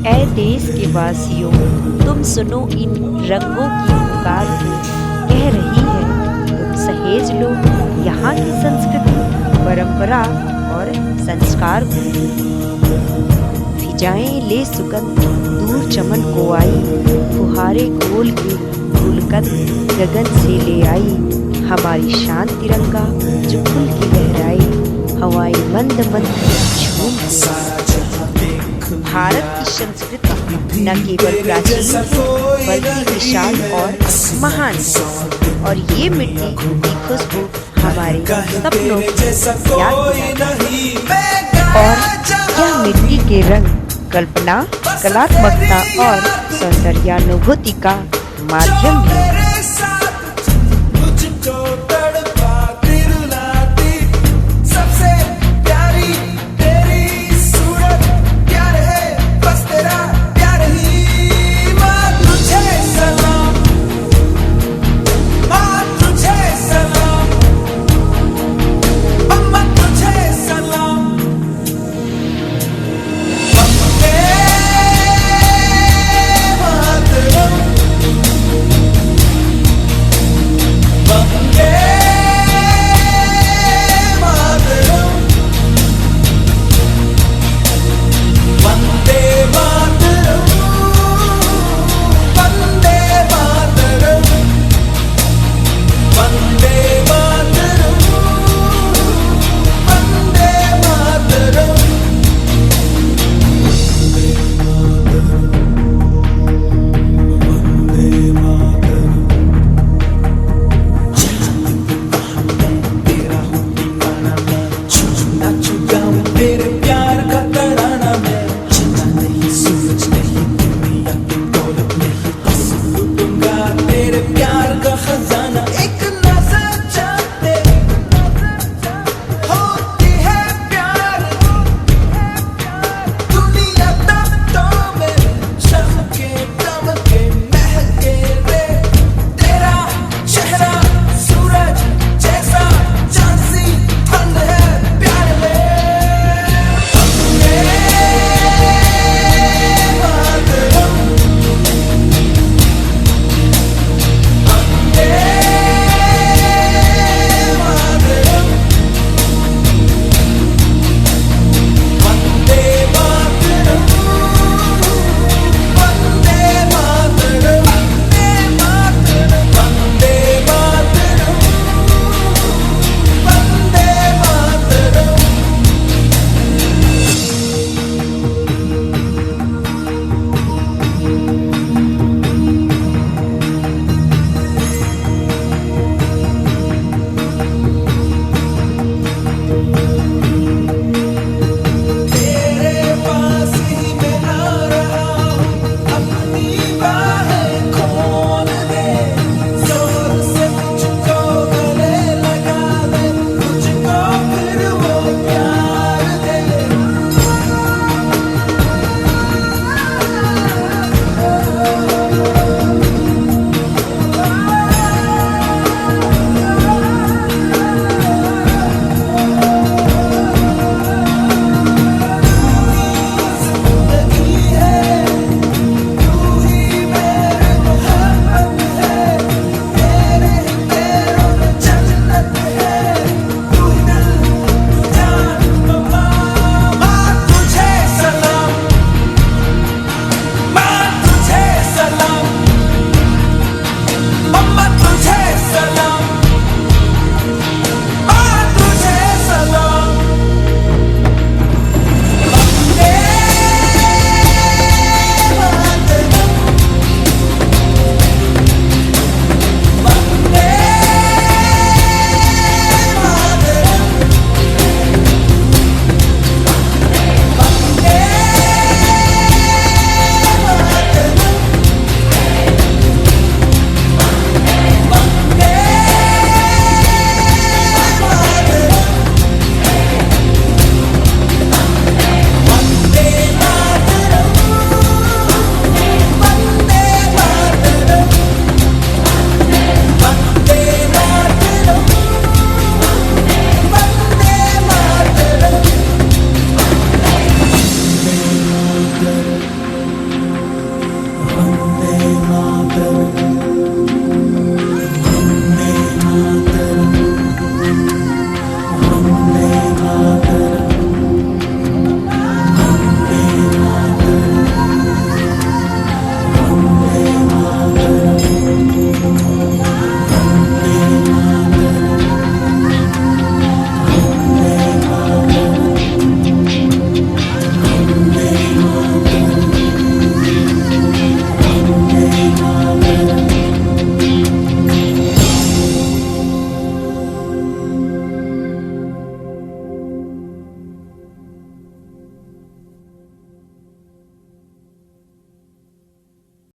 ऐ देश के वासियों, तुम सुनो इन रंगों की पुकार को, कह रही है तुम सहेज लो यहाँ की संस्कृति, परंपरा और संस्कार को। फिजाएं ले सुगंध दूर चमन को आई, फुहारे खोल के गुलकंद गगन से ले आई, हमारी शान तिरंगा जो खुल के लहराई, हवाएं मंद मंद झूम। भारत की संस्कृति न केवल प्राचीन है बल्कि विशाल और महान है, और ये मिट्टी की खुशबू हमारे सपनों को याद दिलाती है। और यह मिट्टी के रंग कल्पना, कलात्मकता और सौंदर्यानुभूति का माध्यम है।